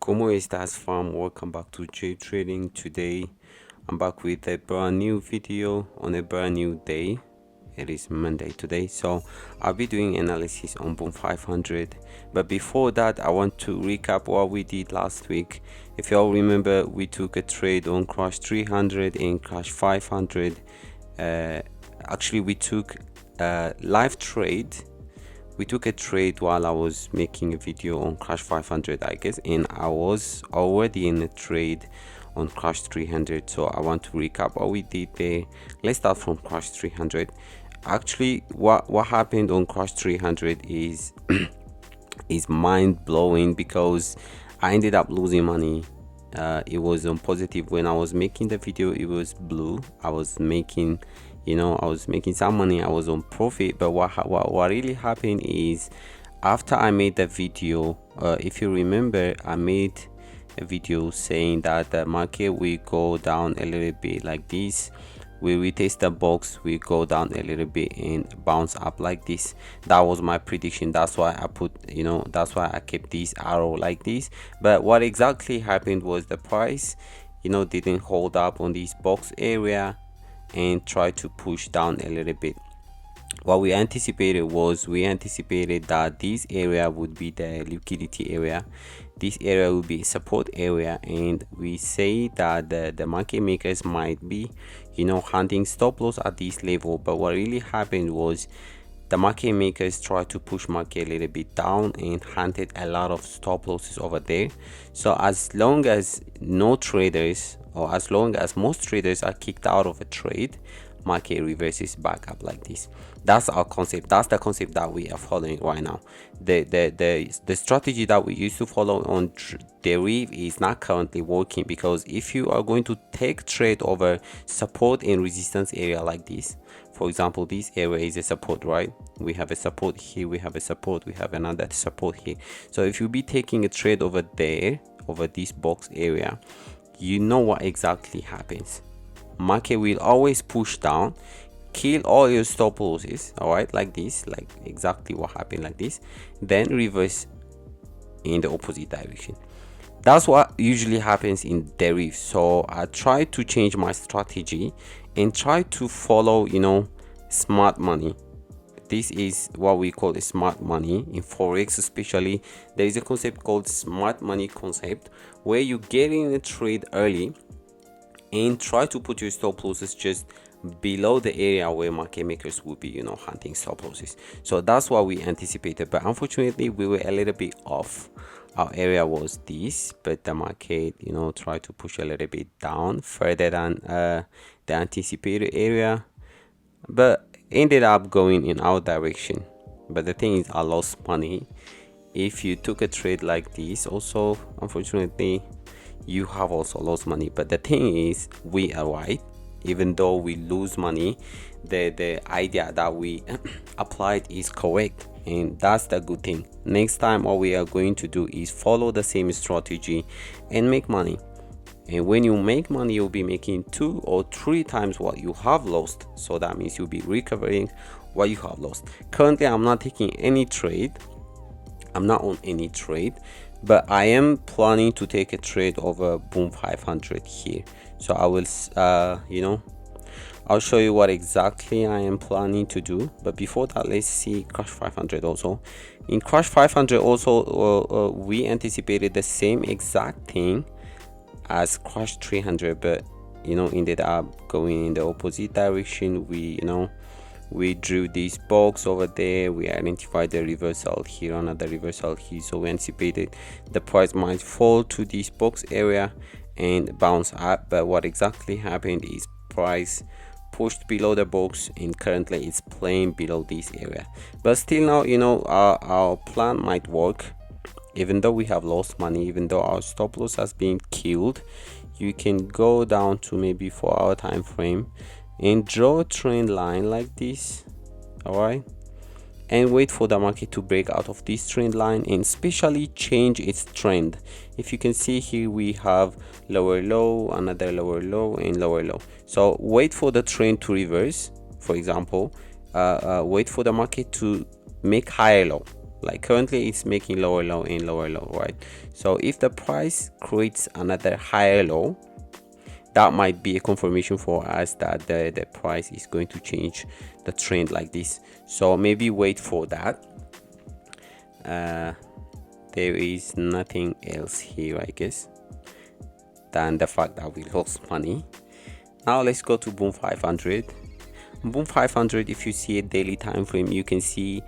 ¿Cómo estás, fam? Welcome back to J Trading. Today I'm back with a brand new video on a brand new day. It is Monday today, so I'll be doing analysis on Boom 500. But before that, I want to recap what we did last week. If you all remember, we took a trade on Crash 300 and Crash 500. Actually, we took a live trade. We took a trade while I was making a video on Crash 500, I guess, and I was already in a trade on Crash 300. So I want to recap what we did there. Let's start from Crash 300. Actually, what happened on Crash 300 is is mind-blowing, because I ended up losing money. It was on positive when I was making the video. It was blue. I was making some money. I was on profit. But what really happened is, after I made the video, if you remember, I made a video saying that the market will go down a little bit like this. We retest the box, we go down a little bit and bounce up like this. That was my prediction. That's why I put, that's why I kept this arrow like this. But what exactly happened was the price didn't hold up on this box area and tried to push down a little bit. What we anticipated that this area would be the liquidity area. This area will be a support area, and we say that the market makers might be hunting stop loss at this level. But what really happened was the market makers tried to push market a little bit down and hunted a lot of stop losses over there. So as long as no traders, or as long as most traders are kicked out of a trade, market reverses back up like this. That's our concept. That's the concept that we are following right now. The strategy that we used to follow on Deriv is not currently working, because if you are going to take trade over support and resistance area like this, for example, this area is a support, right? We have a support here, we have a support, we have another support here. So if you be taking a trade over there, over this box area, you know what exactly happens. Market will always push down, kill all your stop losses, all right, like this, like exactly what happened like this, then reverse in the opposite direction. That's what usually happens in Deriv. So I try to change my strategy and try to follow smart money. This is what we call a smart money in forex. Especially, there is a concept called smart money concept, where you get in a trade early and try to put your stop losses just below the area where market makers will be hunting stop losses. So that's what we anticipated, but unfortunately we were a little bit off. Our area was this, but the market tried to push a little bit down further than the anticipated area, but ended up going in our direction. But the thing is, I lost money. If you took a trade like this also, unfortunately, you have also lost money. But the thing is, we are right. Even though we lose money, the idea that we applied is correct, and that's the good thing. Next time, what we are going to do is follow the same strategy and make money. And when you make money, you'll be making 2 or 3 times what you have lost. So that means you'll be recovering what you have lost. Currently, I'm not taking any trade. I'm not on any trade, but I am planning to take a trade over Boom 500 here. So I will I'll show you what exactly I am planning to do. But before that, let's see Crash 500 also. In Crash 500 also, we anticipated the same exact thing as Crash 300, but ended up going in the opposite direction. We drew this box over there, we identified the reversal here, another reversal here. So we anticipated the price might fall to this box area and bounce up. But what exactly happened is price pushed below the box, and currently it's playing below this area. But still now, our plan might work. Even though we have lost money, even though our stop loss has been killed, you can go down to maybe 4-hour time frame and draw a trend line like this, all right, and wait for the market to break out of this trend line and especially change its trend. If you can see here, we have lower low, another lower low, and lower low. So wait for the trend to reverse. For example, wait for the market to make higher low. like currently it's making lower low and lower low, right? So if the price creates another higher low, that might be a confirmation for us that the price is going to change the trend like this. So maybe wait for that. There is nothing else here, I guess, than the fact that we lost money. Now let's go to boom 500. Boom 500, if you see a daily time frame, you can see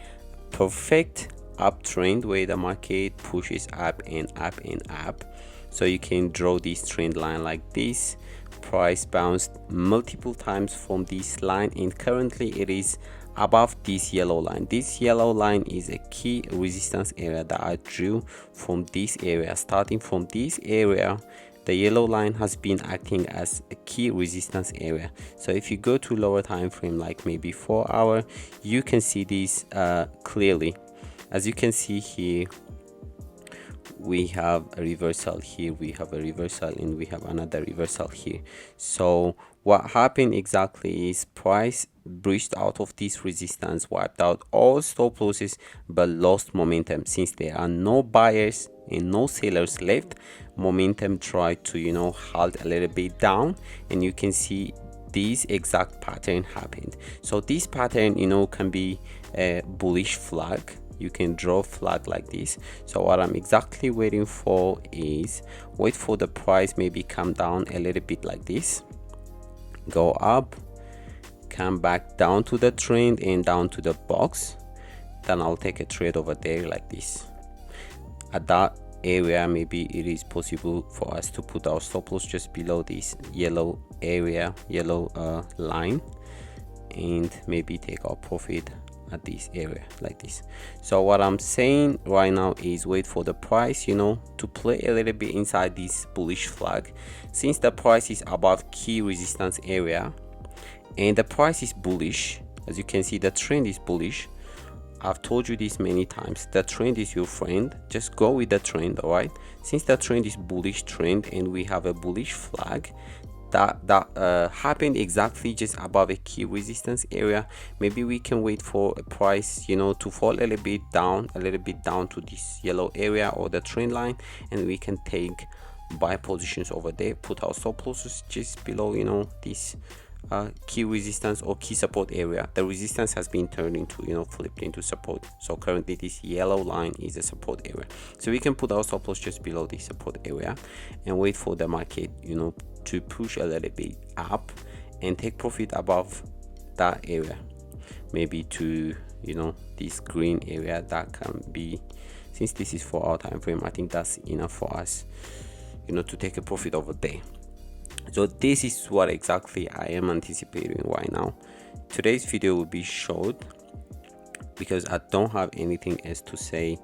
perfect uptrend where the market pushes up and up and up. So you can draw this trend line like this. Price bounced multiple times from this line, and currently it is above this yellow line. This yellow line is a key resistance area that I drew from this area. Starting from this area, the yellow line has been acting as a key resistance area. So if you go to lower time frame, like maybe 4 hour, you can see this clearly. As you can see here, we have a reversal here, we have a reversal, and we have another reversal here. So what happened exactly is price breached out of this resistance, wiped out all stop losses, but lost momentum. Since there are no buyers and no sellers left, momentum tried to halt a little bit down, and you can see this exact pattern happened. So this pattern can be a bullish flag. You can draw flag like this. So what I'm exactly waiting for is wait for the price maybe come down a little bit like this, go up, come back down to the trend and down to the box, then I'll take a trade over there like this. At that area, maybe it is possible for us to put our stop loss just below this yellow area, yellow line, and maybe take our profit at this area like this. So what I'm saying right now is wait for the price to play a little bit inside this bullish flag. Since the price is above key resistance area and the price is bullish, as you can see the trend is bullish. I've told you this many times, the trend is your friend. Just go with the trend. All right, since the trend is bullish trend and we have a bullish flag that happened exactly just above a key resistance area, maybe we can wait for a price to fall a little bit down to this yellow area or the trend line, and we can take buy positions over there, put our stop losses just below this key resistance or key support area. The resistance has been turned into flipped into support. So currently this yellow line is a support area, so we can put our stop loss just below this support area and wait for the market to push a little bit up and take profit above that area, maybe to this green area. That can be, since this is 4 hour time frame, I think that's enough for us to take a profit over there. So this is what exactly I am anticipating right now. Today's video will be short because I don't have anything else to say.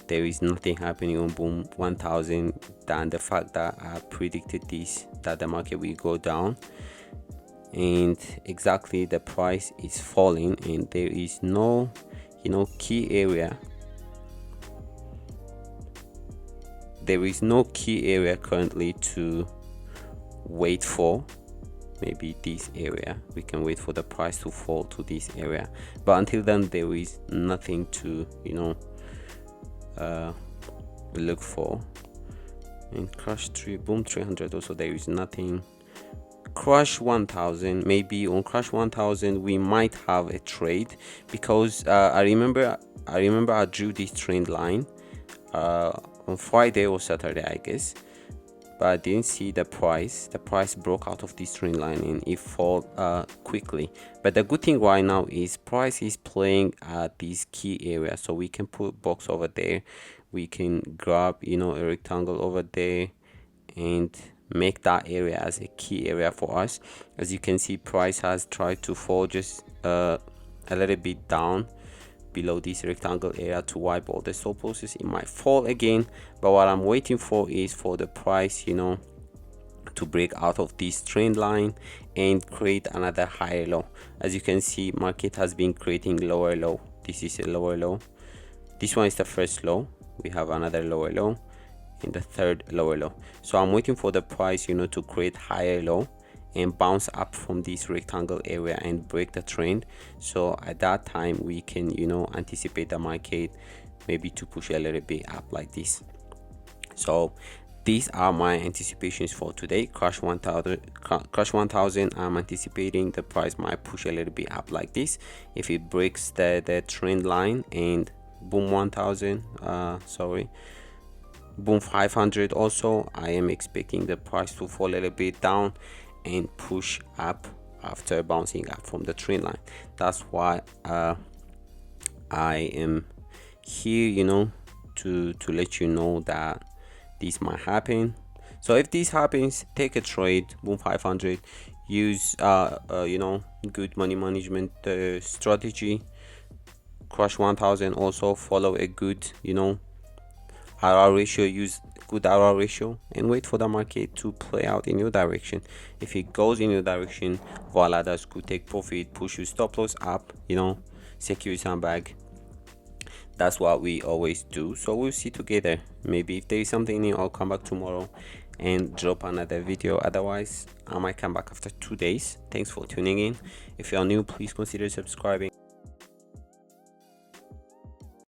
There is nothing happening on boom 1000 than the fact that I predicted this, that the market will go down, and exactly the price is falling and there is no key area. There is no key area currently to wait for. Maybe this area, we can wait for the price to fall to this area, but until then there is nothing to look for. And crush 3 boom 300 also, there is nothing. Crush 1000, maybe on crush 1000 we might have a trade, because I remember I drew this trend line on Friday or Saturday, I guess, but I didn't see the price. The price broke out of this trend line and it fall quickly. But the good thing right now is price is playing at this key area, so we can put box over there, we can grab a rectangle over there and make that area as a key area for us. As you can see, price has tried to fall just a little bit down below this rectangle area to wipe all the stop losses. It might fall again, but what I'm waiting for is for the price to break out of this trend line and create another higher low. As you can see, market has been creating lower low. This is a lower low, this one is the first low, we have another lower low and the third lower low. So I'm waiting for the price to create higher low and bounce up from this rectangle area and break the trend. So at that time we can anticipate the market maybe to push a little bit up like this. So these are my anticipations for today. Crash 1000. I'm anticipating the price might push a little bit up like this. If it breaks the trend line and boom 1000, boom 500 also, I am expecting the price to fall a little bit down and push up after bouncing up from the trend line. That's why I am here, to let you know that this might happen. So if this happens, take a trade, boom 500, use good money management strategy. Crush 1000, also follow a good RR ratio, use good RR ratio, and wait for the market to play out in your direction. If it goes in your direction, voila, that's good. Take profit, push your stop loss up, secure some bag. That's what we always do. So we'll see together. Maybe if there is something new, I'll come back tomorrow and drop another video. Otherwise, I might come back after 2 days. Thanks for tuning in. If you are new, please consider subscribing.